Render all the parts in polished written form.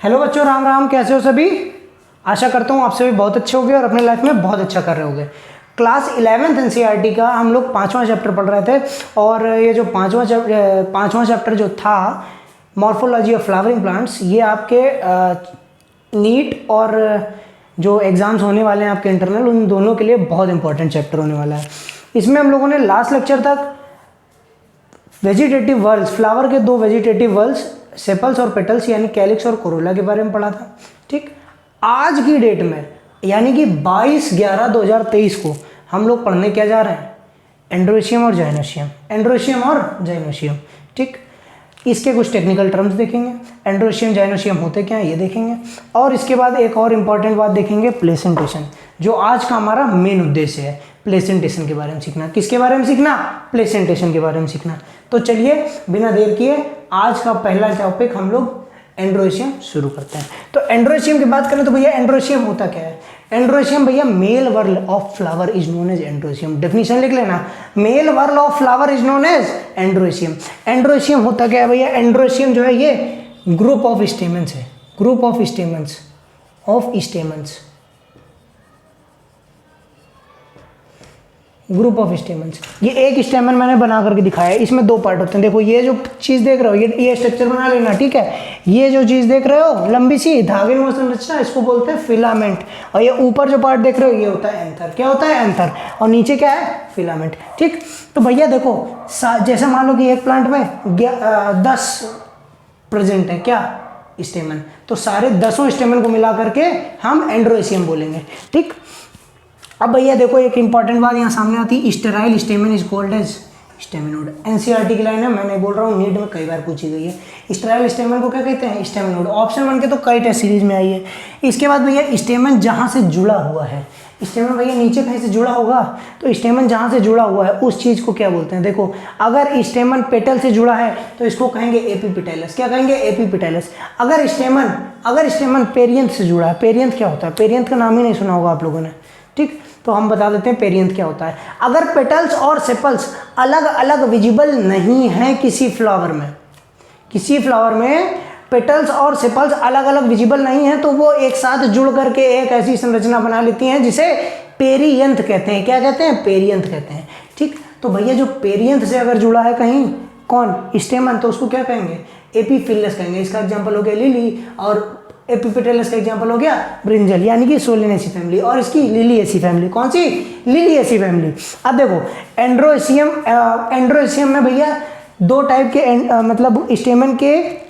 Hello बच्चों, राम राम। कैसे हो सभी? आशा करता हूँ आप सभी बहुत अच्छे होंगे और अपने लाइफ में बहुत अच्छा कर रहे होंगे। क्लास 11th एनसीईआरटी का हम लोग 5वां चैप्टर पढ़ रहे थे और ये जो पाँचवां चैप्टर जो था मॉर्फोलॉजी ऑफ फ्लावरिंग प्लांट्स, ये आपके नीट और जो एग्ज़ाम्स होने वाले हैं आपके इंटरनल, उन दोनों के लिए बहुत इंपॉर्टेंट चैप्टर होने वाला है। इसमें हम लोगों ने लास्ट लेक्चर तक वेजिटेटिव वर्ल्स, फ्लावर के दो वेजिटेटिव वर्ल्स, सेपल्स और पेटल्स यानी कैलिक्स और कोरोला के बारे में पढ़ा था। ठीक, आज की डेट में यानी कि 22/11/2023 को हम लोग पढ़ने क्या जा रहे हैं? एंड्रोशियम और जाइनोशियम, एंड्रोशियम और जाइनोशियम। ठीक, इसके कुछ टेक्निकल टर्म्स देखेंगे, एंड्रोशियम जाइनोशियम होते क्या है ये देखेंगे, और इसके बाद एक और इम्पॉर्टेंट बात देखेंगे, प्लेसेंटेशन, जो आज का हमारा मेन उद्देश्य है। प्लेसेंटेशन के बारे में सीखना। किसके बारे में सीखना? प्लेसेंटेशन के बारे में सीखना। तो चलिए बिना देर किए आज का पहला टॉपिक हम लोग एंड्रोशियम शुरू करते हैं। तो एंड्रोशियम की बात करें तो भैया एंड्रोशियम होता क्या है? एंड्रोशियम भैया male whorl of flower is known as androecium. Definition लिख लेना, male whorl of flower is known as androecium. Androecium होता क्या है भैया? एंड्रोशियम जो है ये ग्रुप ऑफ स्टेमेंस है, group of stamens, group of stamens. ये एक स्टेमन मैंने बना करके दिखाया है, इसमें दो पार्ट होते हैं। देखो ये जो चीज़ देख रहे हो, ये स्ट्रक्चर बना लेना, ठीक है। ये जो चीज़ देख रहे हो लंबी सी धागे में संरचना, इसको बोलते हैं फिलामेंट। और ये ऊपर जो पार्ट देख रहे हो ये होता है एंथर। क्या होता है? एंथर। और नीचे क्या है? फिलामेंट। ठीक, तो भैया देखो जैसे मान लो कि एक प्लांट में 10 प्रेजेंट है, क्या? स्टेमन। तो सारे 10 स्टेमन को मिला करके हम एंड्रोशियम बोलेंगे। ठीक, अब भैया देखो एक इंपॉर्टेंट बात यहाँ सामने आती है, sterile stamen is called as staminode. NCERT की लाइन है, मैं नहीं बोल रहा हूँ, नीट में कई बार पूछी गई है। स्टेराइल स्टेमन को क्या कहते हैं? स्टेमेनोड। ऑप्शन 1 के तो कई टेस्ट सीरीज में आई है। इसके बाद भैया स्टेमन जहाँ से जुड़ा हुआ है, स्टेमन भैया नीचे कहीं से जुड़ा होगा, तो स्टेमन जहाँ से जुड़ा हुआ है उस चीज़ को क्या बोलते हैं? देखो अगर स्टेमन पेटल से जुड़ा है तो इसको कहेंगे एपीपेटैलस। क्या कहेंगे? एपीपेटैलस। अगर स्टेमन पेरियंथ से जुड़ा है, पेरियंथ क्या होता है? पेरियंथ का नाम ही नहीं सुना होगा आप लोगों ने। ठीक, तो हम बता देते हैं पेरियंथ क्या होता है। अगर पेटल्स और सेपल्स अलग अलग विजिबल नहीं है किसी फ्लावर में पेटल्स और सेपल्स अलग अलग विजिबल नहीं है, तो वो एक साथ जुड़ करके एक ऐसी संरचना बना लेती हैं जिसे पेरियंथ कहते हैं। क्या कहते हैं? पेरियंथ कहते हैं। ठीक, तो भैया जो पेरियंथ से अगर जुड़ा है कहीं कौन? स्टेमन, तो उसको क्या कहेंगे? एपीफिलस कहेंगे। इसका एग्जाम्पल हो गया लिली, और एपीपेटैलस का एग्जांपल हो गया ब्रिंजल, यानी कि सोलेनेसी फैमिली, और इसकी लिलिएसी फैमिली। कौन सी? Liliaceae family. अब देखो एंड्रोशियम में भैया दो टाइप के मतलब स्टेमन के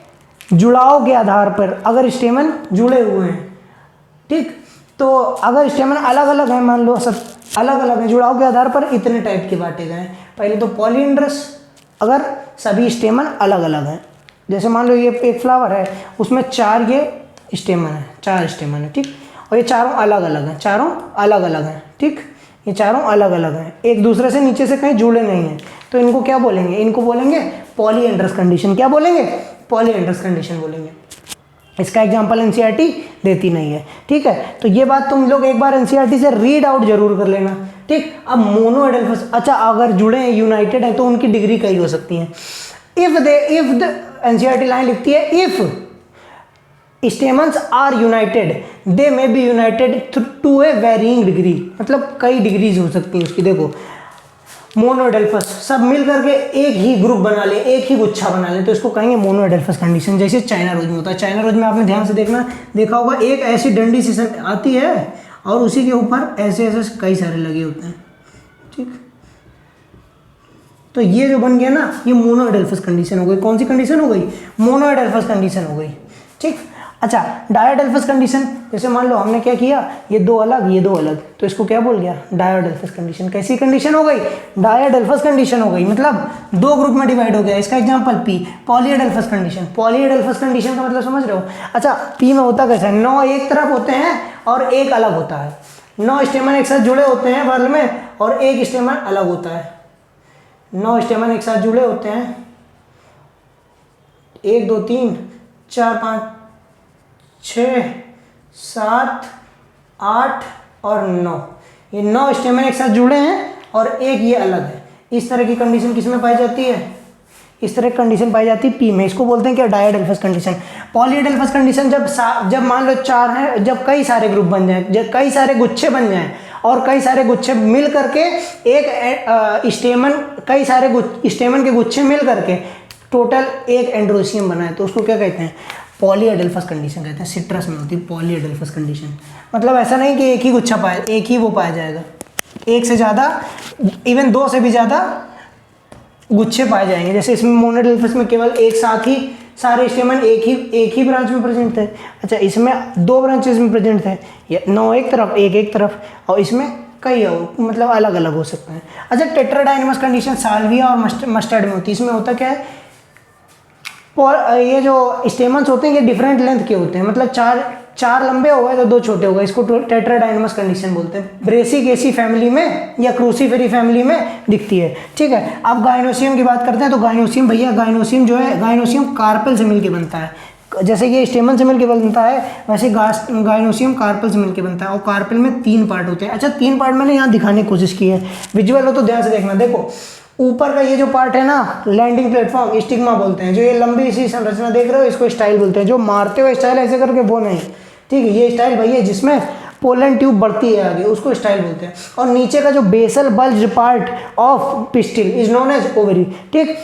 जुड़ाव के आधार पर, अगर स्टेमन जुड़े हुए हैं, ठीक, तो अगर स्टेमन अलग अलग है, मान लो सब अलग अलग है, जुड़ाव के आधार पर इतने टाइप के बांटे गए हैं। पहले तो पॉलीएंड्रस, अगर सभी स्टेमन अलग अलग हैं, जैसे मान लो ये एक फ्लावर है, उसमें 4 ये स्टेमन है, 4 स्टेमन है, ठीक, और ये चारों अलग अलग हैं, ठीक, ये चारों अलग अलग हैं, एक दूसरे से नीचे से कहीं जुड़े नहीं हैं, तो इनको क्या बोलेंगे? इनको बोलेंगे पॉलीएंड्रस कंडीशन। क्या बोलेंगे? पॉलीएंड्रस कंडीशन बोलेंगे। इसका एग्जांपल एनसीईआरटी देती नहीं है, ठीक है। तो ये बात तुम लोग एक बार एनसीईआरटी से रीड आउट जरूर कर लेना, ठीक। अब मोनोएडेल्फस, अच्छा अगर जुड़े हैं, यूनाइटेड है, तो उनकी डिग्री कई हो सकती है। इफ द एनसीईआरटी लाइन लिखती है, if stamens are united they may be united to a varying degree, मतलब कई डिग्रीज हो सकती हैं उसकी। देखो मोनोएडेल्फस सब मिल करके एक ही ग्रुप बना ले, एक ही गुच्छा बना ले, तो इसको कहेंगे मोनोएडेल्फस कंडीशन। जैसे चाइना रोज में होता है, चाइना रोज में आपने ध्यान से देखा होगा, एक ऐसी डंडी सी आती है और उसी के ऊपर ऐसे ऐसे कई सारे लगे होते हैं, ठीक। तो ये जो बन गया ना, ये मोनोएडेल्फस कंडीशन हो गई। कौन सी कंडीशन हो गई? मोनोएडेल्फस कंडीशन हो गई, ठीक। अच्छा डायोडेल्फस कंडीशन, जैसे मान लो हमने क्या किया, ये दो अलग, ये दो अलग, तो इसको क्या बोल गया? डायोडेल्फस कंडीशन। कैसी कंडीशन हो गई? डायोडेल्फस कंडीशन हो गई, मतलब दो ग्रुप में डिवाइड हो गया। इसका एग्जांपल पी। पॉलीएडेल्फस कंडीशन, पॉलीएडेल्फस कंडीशन का मतलब समझ रहे हो? अच्छा पी में होता कैसा है? 9 एक तरफ होते हैं और एक अलग होता है। 9 स्टेमन एक साथ जुड़े होते हैं वर्ल में, और एक स्टेमन अलग होता है। 9 स्टेमन एक साथ जुड़े होते हैं, 1 2 3 4 5 6 7 8 और 9, ये 9 स्टेमन एक साथ जुड़े हैं और एक ये अलग है। इस तरह की कंडीशन किस में पाई जाती है? इस तरह की कंडीशन पाई जाती है पी में, इसको बोलते हैं क्या, डायडेल्फस कंडीशन। पॉलीएडेल्फस कंडीशन जब मान लो 4 हैं, जब कई सारे ग्रुप बन जाएं, जब कई सारे गुच्छे बन जाएं और कई सारे गुच्छे मिल करके एक स्टेमन, कई सारे स्टेमन के गुच्छे मिल करके टोटल एक एंड्रोसियम बनाए, तो उसको क्या कहते हैं, पॉलीएडेल्फस कंडीशन कहते हैं। सिट्रस में होती है पॉलीएडेल्फस कंडीशन। मतलब ऐसा नहीं कि एक ही गुच्छा पाया, एक ही वो पाया जाएगा, एक से ज़्यादा, इवन 2 से भी ज़्यादा गुच्छे पाए जाएंगे। जैसे इसमें मोनोडेल्फस में केवल एक साथ ही सारे स्टेमन एक ही ब्रांच में प्रेजेंट थे। अच्छा, इसमें 2 ब्रांचेस में प्रेजेंट थे, ये 9 एक तरफ, एक तरफ, और इसमें कई मतलब अलग अलग हो सकते हैं। अच्छा, टेट्राडाइनमस कंडीशन साल्विया और मस्टर्ड में होती है। इसमें होता क्या है, ये जो स्टेमन्स होते हैं ये डिफरेंट लेंथ के होते हैं, मतलब 4 लंबे हो गए तो 2 छोटे हो गए, इसको टेट्राडाइनमस कंडीशन बोलते हैं। ब्रेसिकेसी फैमिली में या क्रूसीफेरी फैमिली में दिखती है, ठीक है। अब गाइनोसियम की बात करते हैं, तो गाइनोसियम भैया, गाइनोसियम जो है, गाइनोसियम कार्पेल से मिलकर बनता है। जैसे ये स्टेमन से मिलकर बनता है, वैसे गाइनोसियम कार्पेल से मिलकर बनता है, और कार्पेल में 3 पार्ट होते हैं। अच्छा, 3 पार्ट मैंने यहाँ दिखाने की कोशिश की है, विजुअल हो तो ध्यान से देखना। देखो ऊपर का ये जो पार्ट है ना, लैंडिंग प्लेटफॉर्म, स्टिग्मा बोलते हैं। जो ये लंबी सी संरचना देख रहे हो, इसको स्टाइल बोलते हैं। जो मारते हुए स्टाइल ऐसे करके वो नहीं, ठीक है, ये स्टाइल भैया जिसमें पोलन ट्यूब बढ़ती है आगे, उसको स्टाइल बोलते हैं। और नीचे का जो basal bulge part of pistil is known as ovary, ठीक।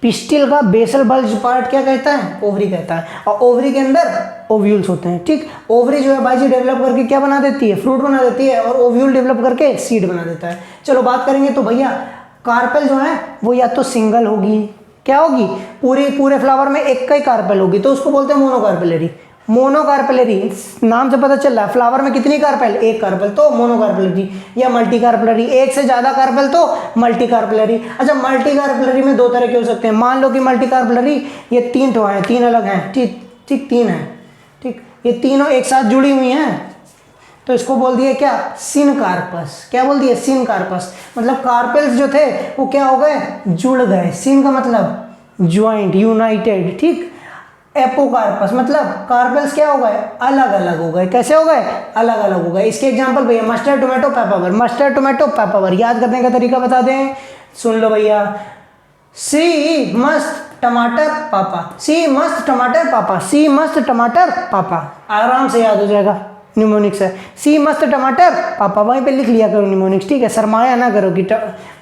पिस्टिल का बेसल बल्ज पार्ट क्या कहता है, ओवरी कहता है। और ओवरी के अंदर ओव्यूल्स होते हैं, ठीक। ओवरी जो है बाजी डेवलप करके क्या बना देती है, फ्रूट बना देती है, और ओव्यूल डेवलप करके सीड बना देता है। चलो बात करेंगे तो भैया कार्पेल जो है वो या तो सिंगल होगी, क्या होगी, पूरे फ्लावर में एक ही कार्पेल होगी, तो उसको बोलते हैं मोनोकार्पेलरी। मोनोकार्पेलरी नाम से पता चल रहा है, फ्लावर में कितनी कार्पेल, एक कार्पेल, तो मोनोकार्पेलरी। या मल्टीकार्पेलरी, एक से ज़्यादा कार्पेल तो मल्टीकार्पेलरी। अच्छा, मल्टीकार्पेलरी में 2 तरह के हो सकते हैं। मान लो कि मल्टीकार्पेलरी ये 3 तो हैं, 3 अलग हैं, ठीक, 3 हैं, ठीक। ये तीनों एक साथ जुड़ी हुई हैं, तो इसको बोल दिए क्या, सिनकार्पस। क्या बोल दिए, सिनकार्पस। मतलब कार्पेल्स जो थे वो क्या हो गए, जुड़ गए। सिन का मतलब ज्वाइंट, यूनाइटेड, ठीक। एपोकार्पस मतलब कार्पेल्स क्या हो गए, अलग अलग हो गए। कैसे हो गए, अलग अलग हो गए। इसके एग्जांपल भैया मस्टर्ड टोमेटो पेपावर, मस्टर्ड टोमेटो पेपावर। याद करने का तरीका बता दें, सुन लो भैया। सी मस्त टमाटर पापा, सी मस्त टमाटर पापा, सी मस्त टमाटर पापा, आराम से याद हो जाएगा। निमोनिक्स है, सी मस्त टमाटर पापा, वहीं पे लिख लिया करो निमोनिक्स, ठीक है। सरमाया ना करो कि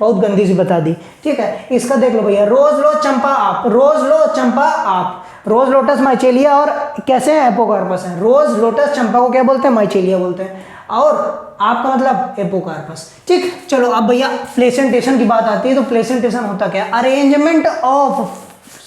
बहुत गंदी सी बता दी, ठीक है। इसका देख लो भैया, रोज लो चंपा आप, रोज लो चंपा आप। रोज लोटस माइचेलिया और कैसे हैं, एपोकार्पस हैं। रोज लोटस चंपा को क्या बोलते हैं, माइचेलिया बोलते हैं, और आपका मतलब एपोकार्पस, ठीक। चलो अब भैया प्लेसेंटेशन की बात आती है, तो प्लेसेंटेशन होता क्या, अरेंजमेंट ऑफ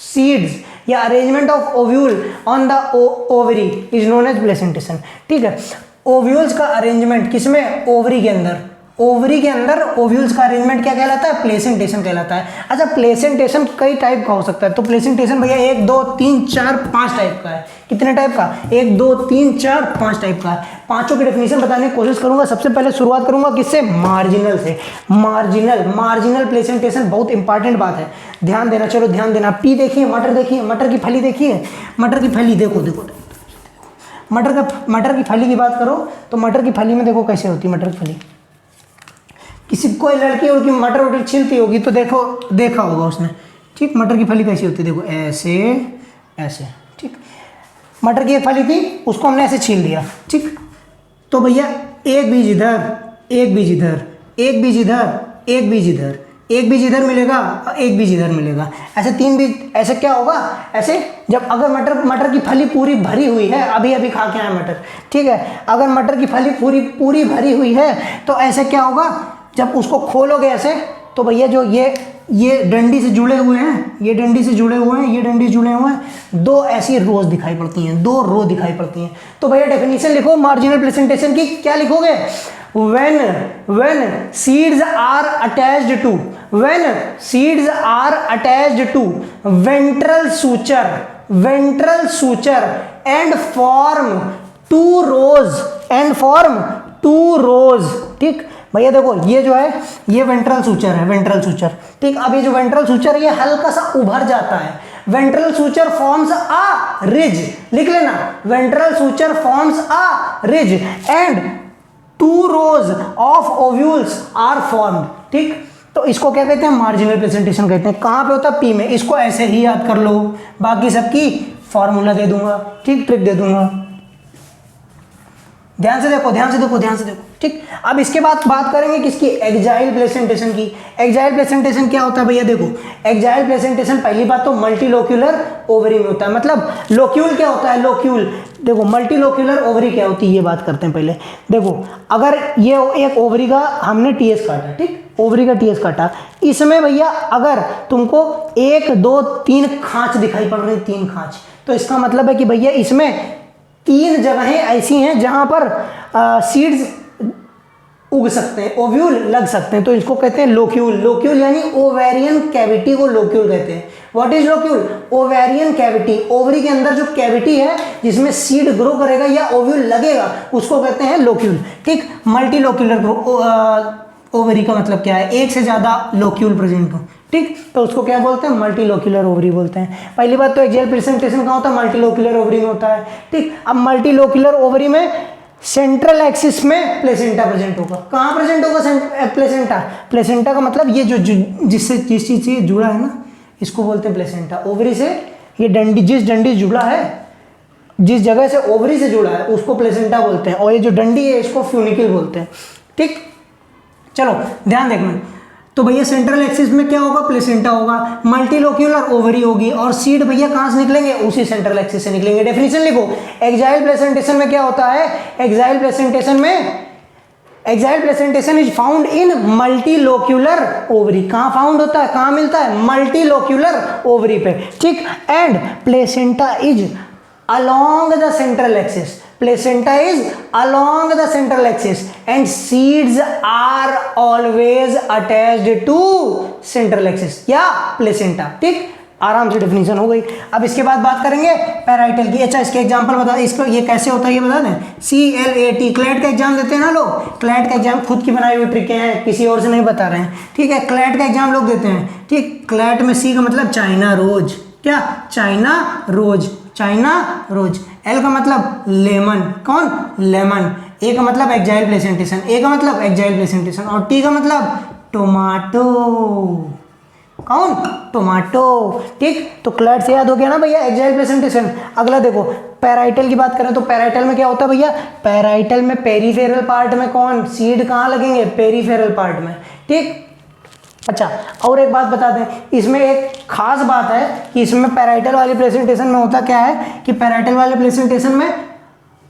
सीड्स या arrangement of ovule on the ovary is known as placentation, ठीक है। ओव्यूल्स का अरेंजमेंट किसमें, ओवरी के अंदर। ओवरी के अंदर ओव्यूल्स का अरेंजमेंट क्या कहलाता है, प्लेसेंटेशन कहलाता है। अच्छा, प्लेसेंटेशन कई टाइप का हो सकता है, तो प्लेसेंटेशन भैया 1 2 3 4 5 टाइप का है। कितने टाइप का, 1 2 3 4 5 टाइप का है। पांचों की डेफिनेशन बताने की कोशिश करूंगा। सबसे पहले शुरुआत करूंगा किससे, मार्जिनल से। मार्जिनल प्लेसेंटेशन बहुत इंपॉर्टेंट बात है, ध्यान देना। चलो ध्यान देना, पी देखिए, मटर देखिए, मटर की फली देखिए, मटर की फली देखो, मटर की फली की बात करो तो मटर की फली में देखो कैसे होती है मटर की फली। किसी कोई लड़की होगी मटर छीलती होगी तो देखा होगा उसने, ठीक। मटर की फली कैसी होती है, देखो ऐसे ऐसे, ठीक। मटर की एक फली थी, उसको हमने ऐसे छील दिया, ठीक। तो भैया एक बीज इधर, एक बीज इधर, एक बीज इधर, एक बीज इधर, एक बीज इधर मिलेगा, एक बीज इधर मिलेगा, ऐसे 3 बीज। ऐसे क्या होगा, ऐसे जब अगर मटर की फली पूरी भरी हुई है, अभी खा के आए मटर, ठीक है। अगर मटर की फली पूरी भरी हुई है तो ऐसे क्या होगा, जब उसको खोलोगे ऐसे, तो भैया जो ये डंडी से जुड़े हुए हैं, ये डंडी से जुड़े हुए हैं, ये डंडी जुड़े हुए हैं, 2 ऐसी रोज दिखाई पड़ती हैं, 2 रो दिखाई पड़ती हैं। तो भैया डेफिनेशन लिखो मार्जिनल प्लेसेंटेशन की, क्या लिखोगे, when seeds are attached to ventral suture and form 2 rows, ठीक। भैया देखो ये जो है ये वेंट्रल सूचर है, वेंट्रल सूचर, ठीक। अब ये जो वेंट्रल सूचर ये हल्का सा उभर जाता है, ventral suture forms a ridge, लिख लेना, ventral suture forms a ridge and 2 rows of ovules are formed, ठीक। तो इसको क्या कहते हैं, मार्जिनल प्रेजेंटेशन कहते हैं। कहाँ पे होता है, पी में। इसको ऐसे ही याद कर लो, बाकी सबकी फॉर्मूला दे दूंगा, ठीक, ट्रिक दे दूंगा। ध्यान से देखो, ध्यान से देखो, ध्यान से देखो, ठीक। अब इसके बाद बात करेंगे किसकी, एक्जाइल प्रेजेंटेशन की। एक्जाइल प्रेजेंटेशन क्या होता है भैया, देखो एक्जाइल प्रेजेंटेशन पहली बात तो मल्टीलोक्यूलर ओवरी में होता है। मतलब लोक्यूल क्या होता है, लोक्यूल, देखो मल्टीलोक्यूलर ओवरी क्या होती है ये बात करते हैं पहले। देखो अगर ये एक ओवरी का हमने टीएस काटा, ठीक, ओवरी का टीएस काटा, इसमें भैया अगर तुमको 1 2 3 खांच दिखाई पड़ रही, 3 खांच, तो इसका मतलब है कि भैया इसमें 3 जगहें ऐसी हैं जहां पर सीड्स उग सकते हैं, ओव्यूल लग सकते हैं, तो इसको कहते हैं लोक्यूल। लोक्यूल यानी ओवेरियन कैविटी को लोक्यूल कहते हैं। What is locule, ovarian cavity, ovary के अंदर जो कैविटी है जिसमें सीड ग्रो करेगा या ओव्यूल लगेगा उसको कहते हैं लोक्यूल, ठीक। मल्टी लोक्यूलर ओवरी का मतलब क्या है, एक से ज्यादा लोक्यूल प्रेजेंट हो, ठीक, तो उसको क्या बोलते हैं, मल्टीलोक्यूलर ओवरी बोलते हैं। पहली बात तो एक्सियल प्रेजेंटेशन कहाँ होता है, मल्टीलोक्यूलर ओवरी में होता है, ठीक। अब मल्टीलोक्यूलर ओवरी में सेंट्रल एक्सिस में प्लेसेंटा प्रेजेंट होगा। कहाँ प्रेजेंट होगा प्लेसेंटा, प्लेसेंटा का मतलब ये जो जिससे जिस चीज से जुड़ा है ना, इसको बोलते हैं प्लेसेंटा। ओवरी से ये डंडी, जिस डंडी जुड़ा है, जिस जगह से ओवरी से जुड़ा है उसको प्लेसेंटा बोलते हैं, और ये जो डंडी है इसको फ्यूनिकल बोलते हैं, ठीक। चलो ध्यान देखना, तो भैया सेंट्रल एक्सिस में क्या होगा, प्लेसेंटा होगा, मल्टीलोक्यूलर ओवरी होगी, और सीड भैया कहाँ से निकलेंगे, उसी सेंट्रल एक्सिस से निकलेंगे। डेफिनेशन लिखो, एक्साइल प्लेसेंटेशन में क्या होता है, exile placentation is found in multilocular ovary. कहाँ फाउंड होता है, कहाँ मिलता है, मल्टीलोक्यूलर ओवरी पे, ठीक। And placenta is along the central axis, placenta is along the central axis and seeds are always attached to central axis या placenta, ठीक। आराम से डेफिनेशन हो गई। अब इसके बाद बात करेंगे पैराइटल की। अच्छा इसके एग्जांपल बता, इसको ये कैसे होता है ये बता दें। CLAT, क्लैट का एग्जाम देते हैं ना लोग, क्लैट का एग्जाम खुद की बनाई हुई ट्रिक है, किसी और से नहीं बता रहे हैं, ठीक है। क्लैट का एग्जाम लोग देते हैं, ठीक। क्लैट में C का मतलब चाइना रोज, क्या, China rose, China rose. L का मतलब लेमन, कौन, लेमन। ए का मतलब एक्साइल प्लेसेंटेशन, ए का मतलब एक्साइल प्लेसेंटेशन, और टी का मतलब टोमाटो, कौन, टोमाटो, ठीक। तो क्लैट से याद हो गया ना भैया एक्साइल प्लेसेंटेशन। अगला देखो पैराइटल की बात करें तो पैराइटल में क्या होता है भैया, पैराइटल में पेरीफेरल पार्ट में कौन, सीड कहाँ लगेंगे, पेरीफेरल पार्ट में, ठीक। अच्छा और एक बात बता दें, इसमें एक खास बात है कि इसमें पैराइटल वाली प्रेजेंटेशन में होता क्या है कि पैराइटल वाले प्रेजेंटेशन में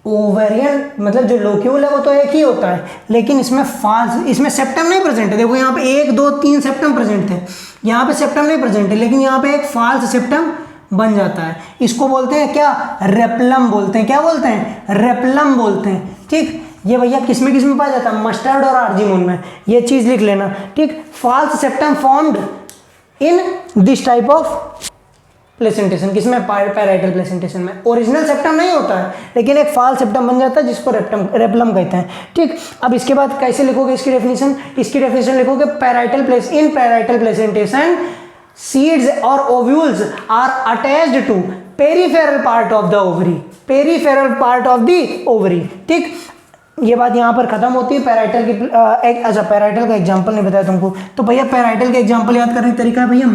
ओवेरियन मतलब जो लोक्यूल है वो तो एक ही होता है, लेकिन इसमें फाल्स, इसमें सेप्टम नहीं प्रेजेंट है। देखो यहाँ पे 1 2 3 सेप्टम प्रेजेंट थे, यहाँ पे सेप्टम नहीं प्रेजेंट है, लेकिन यहाँ पे एक फाल्स सेप्टम बन जाता है। इसको बोलते हैं क्या, रेप्लम बोलते हैं। क्या बोलते हैं, रेप्लम बोलते हैं, ठीक। ये भैया किस में पाया जाता है, मस्टर्ड और आर्जिमोन में, ये चीज लिख लेना, ठीक। False septum formed in this type of placentation, किसमें, पैराइटल प्लेसेंटेशन में। ओरिजिनल सेप्टम नहीं होता है, लेकिन एक फाल्स सेप्टम बन जाता है जिसको रेप्लम कहते हैं, ठीक। अब इसके बाद कैसे लिखोगे इसकी डेफिनेशन, इसकी डेफिनेशन लिखोगे इन पैराइटल प्लेसेंटेशन सीड्स और ovules are attached to peripheral part of the ovary, peripheral part of the ovary, ठीक। ये बात यहाँ पर खत्म होती है पैराइटल की। अच्छा पैराइटल का एग्जांपल नहीं बताया तुमको, तो भैया पैराइटल का एग्जांपल याद करने का तरीका है भैया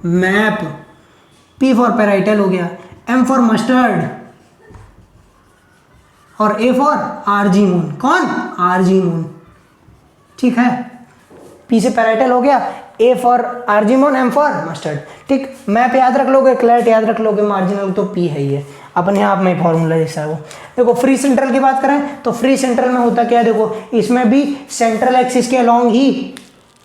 मैप, P फॉर पैराइटल हो गया, M फॉर मस्टर्ड और A फॉर आर्जीमोन, कौन, आर्जीमोन, ठीक है। P से पैराइटल हो गया, A for Argemone, M for mustard, ठीक। मैप याद रख लोगे, क्लैट याद रख लोगे, मार्जिनल तो P है ही है, अपने आप में फॉर्मूला जैसा है वो। देखो फ्री सेंट्रल की बात करें तो फ्री सेंट्रल में होता क्या है, देखो इसमें भी सेंट्रल एक्सिस के अलोंग ही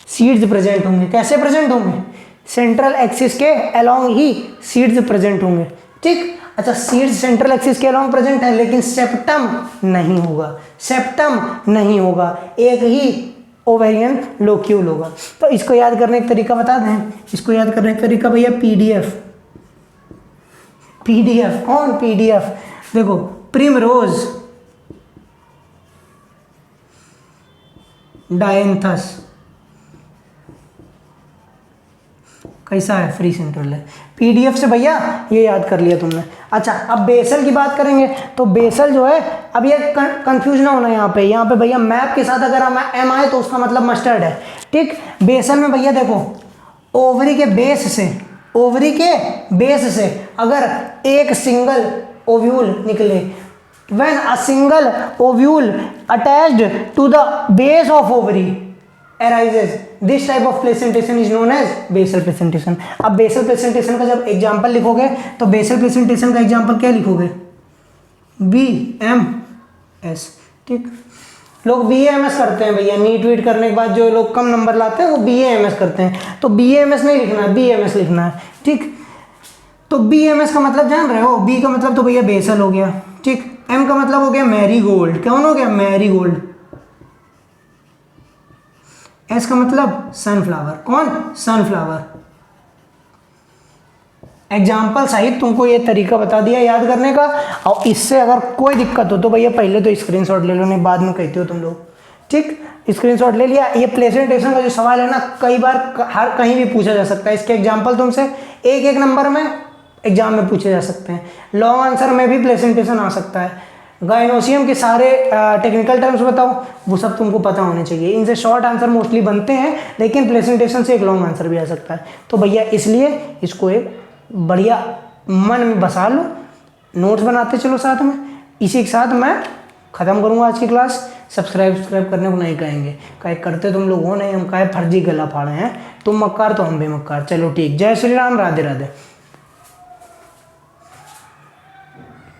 सीड्स प्रेजेंट होंगे। कैसे प्रेजेंट होंगे, सेंट्रल एक्सिस के अलोंग ही सीड्स प्रेजेंट होंगे, ठीक। अच्छा सीड्स सेंट्रल एक्सिस के अलोंग प्रेजेंट है, लेकिन सेप्टम नहीं होगा, सेप्टम नहीं होगा, एक ही ओवेरियन लोक्यूल होगा। तो इसको याद करने का तरीका बता दें, इसको याद करने का तरीका भैया पीडीएफ, कौन, पीडीएफ। देखो प्रिमरोज, डायंथस, कैसा है, फ्री सेंट्रल है। पीडीएफ से भैया ये याद कर लिया तुमने। अच्छा अब बेसल की बात करेंगे तो बेसल जो है, अब ये कंफ्यूज ना होना यहाँ पे भैया मैप के साथ अगर एम आए तो उसका मतलब मस्टर्ड है, ठीक। बेसल में भैया देखो ओवरी के बेस से अगर एक सिंगल ओव्यूल निकले, when a single ovule attached to the base of ovary arises, this type of placentation is known as basal placentation। अब basal placentation का जब एग्जाम्पल लिखोगे तो basal placentation का एग्जाम्पल क्या लिखोगे, BMS, ठीक। लोग BAMS करते हैं भैया, नीट वीट करने के बाद जो लोग कम नंबर लाते हैं वो BAMS करते हैं, तो BAMS नहीं लिखना है, BMS लिखना है, ठीक। तो BMS का मतलब जान रहे हो, B का मतलब तो भैया बेसल हो गया, ठीक। M का मतलब हो गया मैरीगोल्ड, कौन हो गया, मैरीगोल्ड। S का मतलब सनफ्लावर, कौन, सनफ्लावर। एग्जाम्पल सहित तुमको ये तरीका बता दिया याद करने का, और इससे अगर कोई दिक्कत हो तो भैया पहले तो स्क्रीनशॉट ले लो, नहीं बाद में कहते हो तुम लोग, ठीक। स्क्रीनशॉट ले लिया। ये प्लेसेंटेशन का जो सवाल है ना, कई बार हर कहीं भी पूछा जा सकता है, इसके एग्जाम्पल तुमसे एक नंबर में एग्जाम में पूछे जा सकते हैं, लॉन्ग आंसर में भी प्लेसेंटेशन आ सकता है। गाइनोसियम के सारे टेक्निकल टर्म्स बताओ, वो सब तुमको पता होने चाहिए, इनसे शॉर्ट आंसर मोस्टली बनते हैं, लेकिन प्लेसेंटेशन से एक लॉन्ग आंसर भी आ सकता है। तो भैया इसलिए इसको एक बढ़िया मन में बसा लो, नोट्स बनाते चलो साथ में। इसी के साथ मैं ख़त्म करूँगा आज की क्लास। सब्सक्राइब करने को नहीं कहेंगे, कहे करते तुम लोग हो नहीं, हम कहे फर्जी गला फाड़े हैं, तुम मक्कार तो हम भी मक्कार। चलो ठीक, जय श्री राम, राधे राधे।